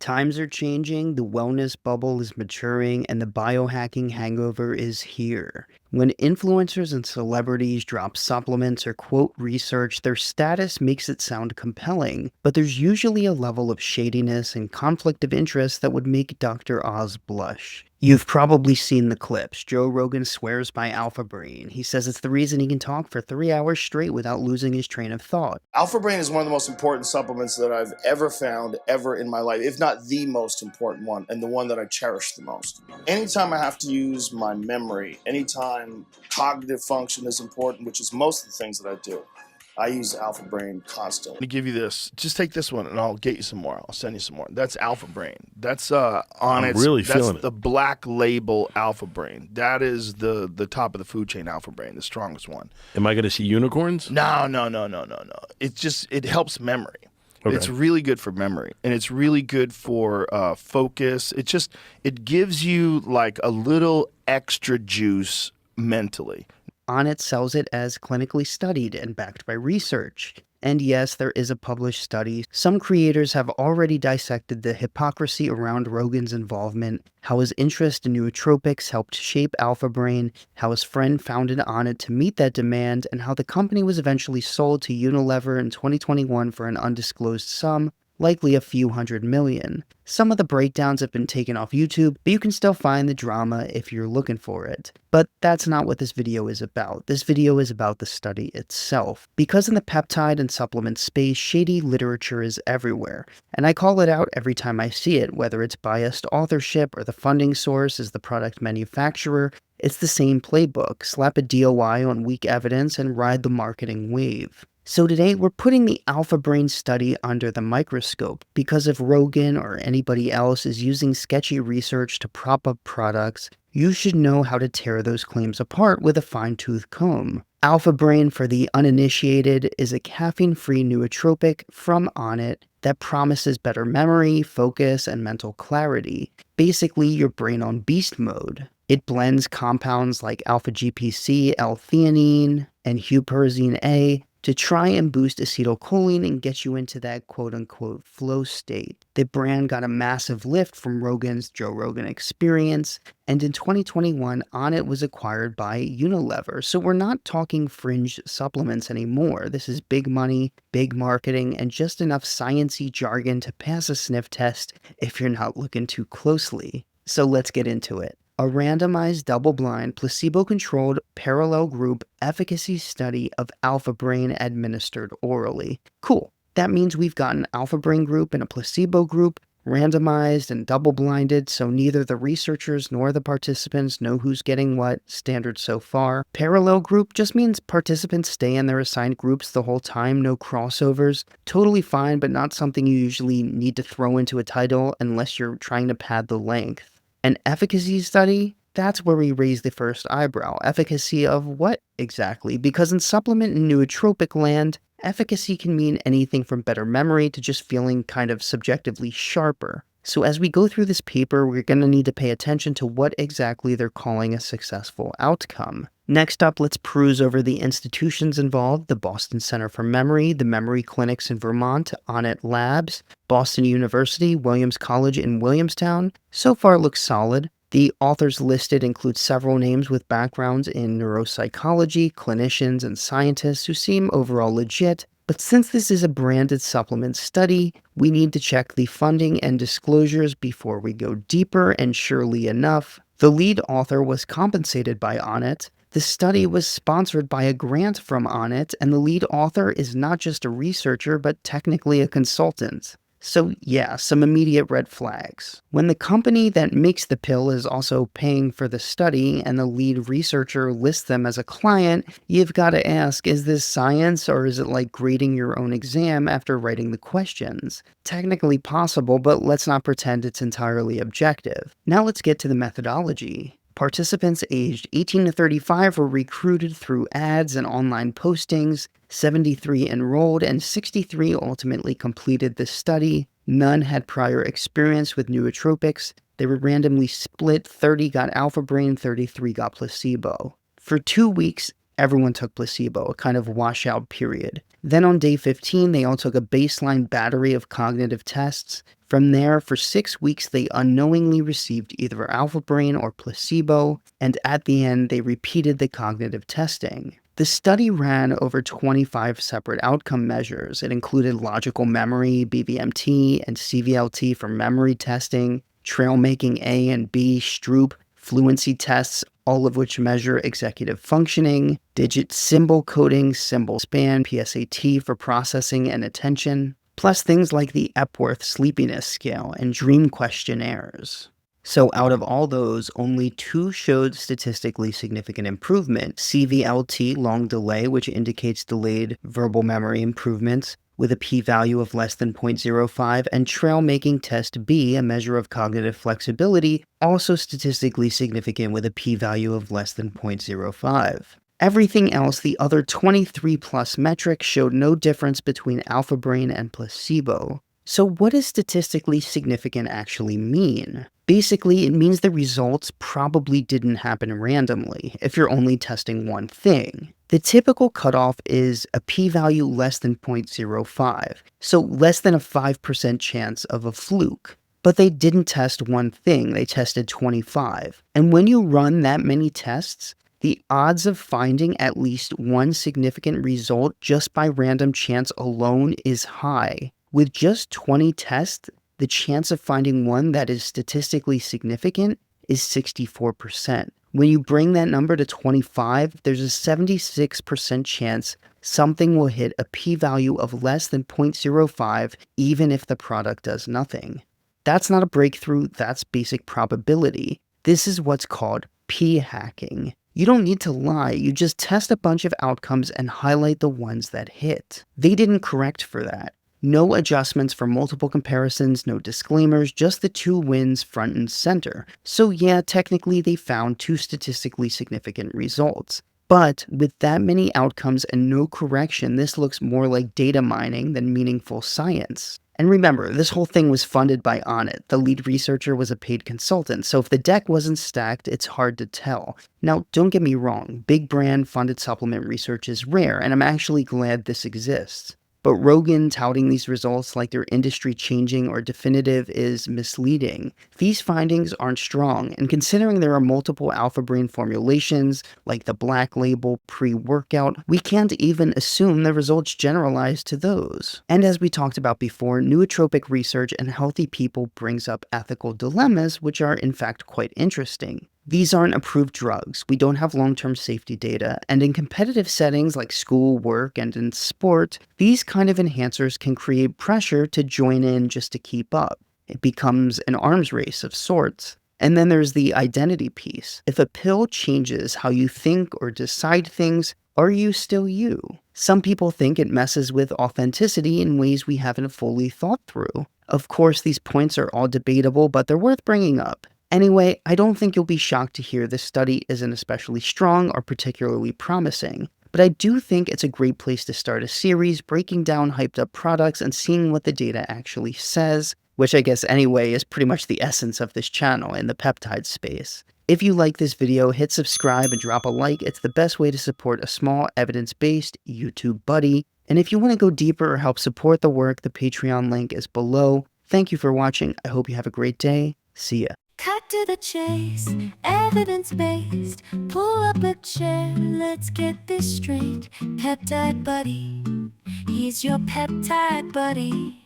Times are changing, the wellness bubble is maturing, and the biohacking hangover is here. When influencers and celebrities drop supplements or quote research, their status makes it sound compelling, but there's usually a level of shadiness and conflict of interest that would make Dr. Oz blush. You've probably seen the clips. Joe Rogan swears by Alpha Brain. He says it's the reason he can talk for 3 hours straight without losing his train of thought. Alpha Brain is one of the most important supplements that I've ever found ever in my life, if not the most important one, and the one that I cherish the most. Anytime I have to use my memory, anytime cognitive function is important, which is most of the things that I do, I use Alpha Brain constantly. Let me give you this. Just take this one, and I'll get you some more. I'll send you some more. That's Alpha Brain. That's Onnit. Really that's feeling it. the black label Alpha Brain. That is the top of the food chain Alpha Brain, the strongest one. Am I going to see unicorns? No. It helps memory. Okay. It's really good for memory, and it's really good for focus. It gives you like a little extra juice mentally. Onnit sells it as clinically studied and backed by research. And yes, there is a published study. Some creators have already dissected the hypocrisy around Rogan's involvement, how his interest in nootropics helped shape Alpha Brain, how his friend founded Onnit to meet that demand, and how the company was eventually sold to Unilever in 2021 for an undisclosed sum, likely a few $100 million. Some of the breakdowns have been taken off YouTube, but you can still find the drama if you're looking for it. But that's not what this video is about. This video is about the study itself. Because in the peptide and supplement space, shady literature is everywhere. And I call it out every time I see it, whether it's biased authorship or the funding source is the product manufacturer. It's the same playbook. Slap a DOI on weak evidence and ride the marketing wave. So today, we're putting the Alpha Brain study under the microscope, because if Rogan or anybody else is using sketchy research to prop up products, you should know how to tear those claims apart with a fine-tooth comb. Alpha Brain, for the uninitiated, is a caffeine-free nootropic from Onnit that promises better memory, focus, and mental clarity. Basically, your brain on beast mode. It blends compounds like Alpha-GPC, L-theanine, and huperzine A to try and boost acetylcholine and get you into that quote-unquote flow state. The brand got a massive lift from Rogan's Joe Rogan Experience, and in 2021, Onnit was acquired by Unilever. So we're not talking fringe supplements anymore. This is big money, big marketing, and just enough science-y jargon to pass a sniff test if you're not looking too closely. So let's get into it. A randomized, double-blind, placebo-controlled, parallel group efficacy study of Alpha Brain administered orally. Cool. That means we've got an Alpha Brain group and a placebo group, randomized and double-blinded, so neither the researchers nor the participants know who's getting what, standard so far. Parallel group just means participants stay in their assigned groups the whole time, no crossovers. Totally fine, but not something you usually need to throw into a title unless you're trying to pad the length. An efficacy study? That's where we raise the first eyebrow. Efficacy of what exactly? Because in supplement and nootropic land, efficacy can mean anything from better memory to just feeling kind of subjectively sharper. So as we go through this paper, we're going to need to pay attention to what exactly they're calling a successful outcome. Next up, let's peruse over the institutions involved: the Boston Center for Memory, the Memory Clinics in Vermont, Onnit Labs, Boston University, Williams College in Williamstown. So far looks solid. The authors listed include several names with backgrounds in neuropsychology, clinicians, and scientists who seem overall legit. But since this is a branded supplement study, we need to check the funding and disclosures before we go deeper, and surely enough, the lead author was compensated by Onnit. The study was sponsored by a grant from Onnit, and the lead author is not just a researcher, but technically a consultant. So yeah, some immediate red flags. When the company that makes the pill is also paying for the study and the lead researcher lists them as a client, you've got to ask, is this science or is it like grading your own exam after writing the questions? Technically possible, but let's not pretend it's entirely objective. Now let's get to the methodology. Participants aged 18 to 35 were recruited through ads and online postings. 73 enrolled and 63 ultimately completed the study. None had prior experience with nootropics. They were randomly split. 30 got Alpha Brain, 33 got placebo. For 2 weeks, everyone took placebo, a kind of washout period. Then on day 15, they all took a baseline battery of cognitive tests. From there, for 6 weeks, they unknowingly received either alpha brain or placebo, and at the end, they repeated the cognitive testing. The study ran over 25 separate outcome measures. It included logical memory, BVMT, and CVLT for memory testing, trail making A and B, Stroop, fluency tests, all of which measure executive functioning, digit symbol coding, symbol span, PSAT for processing and attention, plus things like the Epworth Sleepiness Scale and dream questionnaires. So out of all those, only 2 showed statistically significant improvement: CVLT, long delay, which indicates delayed verbal memory improvements, with a p-value of less than 0.05, and trail making test B, a measure of cognitive flexibility, also statistically significant with a p-value of less than 0.05. Everything else, the other 23 plus metrics, showed no difference between alpha brain and placebo. So what does statistically significant actually mean? Basically, it means the results probably didn't happen randomly if you're only testing one thing. The typical cutoff is a p-value less than 0.05, so less than a 5% chance of a fluke. But they didn't test one thing, they tested 25. And when you run that many tests, the odds of finding at least one significant result just by random chance alone is high. With just 20 tests, the chance of finding one that is statistically significant is 64%. When you bring that number to 25, there's a 76% chance something will hit a p-value of less than 0.05 even if the product does nothing. That's not a breakthrough, that's basic probability. This is what's called p-hacking. You don't need to lie, you just test a bunch of outcomes and highlight the ones that hit. They didn't correct for that. No adjustments for multiple comparisons, no disclaimers, just the 2 wins front and center. So yeah, technically they found 2 statistically significant results. But with that many outcomes and no correction, this looks more like data mining than meaningful science. And remember, this whole thing was funded by Onnit. The lead researcher was a paid consultant, so if the deck wasn't stacked, it's hard to tell. Now, don't get me wrong, big brand funded supplement research is rare, and I'm actually glad this exists. But Rogan touting these results like they're industry-changing or definitive is misleading. These findings aren't strong, and considering there are multiple alpha brain formulations, like the black label pre-workout, we can't even assume the results generalize to those. And as we talked about before, nootropic research in healthy people brings up ethical dilemmas, which are in fact quite interesting. These aren't approved drugs, we don't have long-term safety data, and in competitive settings like school, work, and in sport, these kind of enhancers can create pressure to join in just to keep up. It becomes an arms race of sorts. And then there's the identity piece. If a pill changes how you think or decide things, are you still you? Some people think it messes with authenticity in ways we haven't fully thought through. Of course, these points are all debatable, but they're worth bringing up. Anyway, I don't think you'll be shocked to hear this study isn't especially strong or particularly promising, but I do think it's a great place to start a series breaking down hyped up products and seeing what the data actually says, which I guess anyway is pretty much the essence of this channel in the peptide space. If you like this video, hit subscribe and drop a like. It's the best way to support a small evidence-based YouTube buddy. And if you want to go deeper or help support the work, the Patreon link is below. Thank you for watching. I hope you have a great day. See ya. Cut to the chase, evidence-based. Pull up a chair, let's get this straight. Peptide buddy, he's your peptide buddy.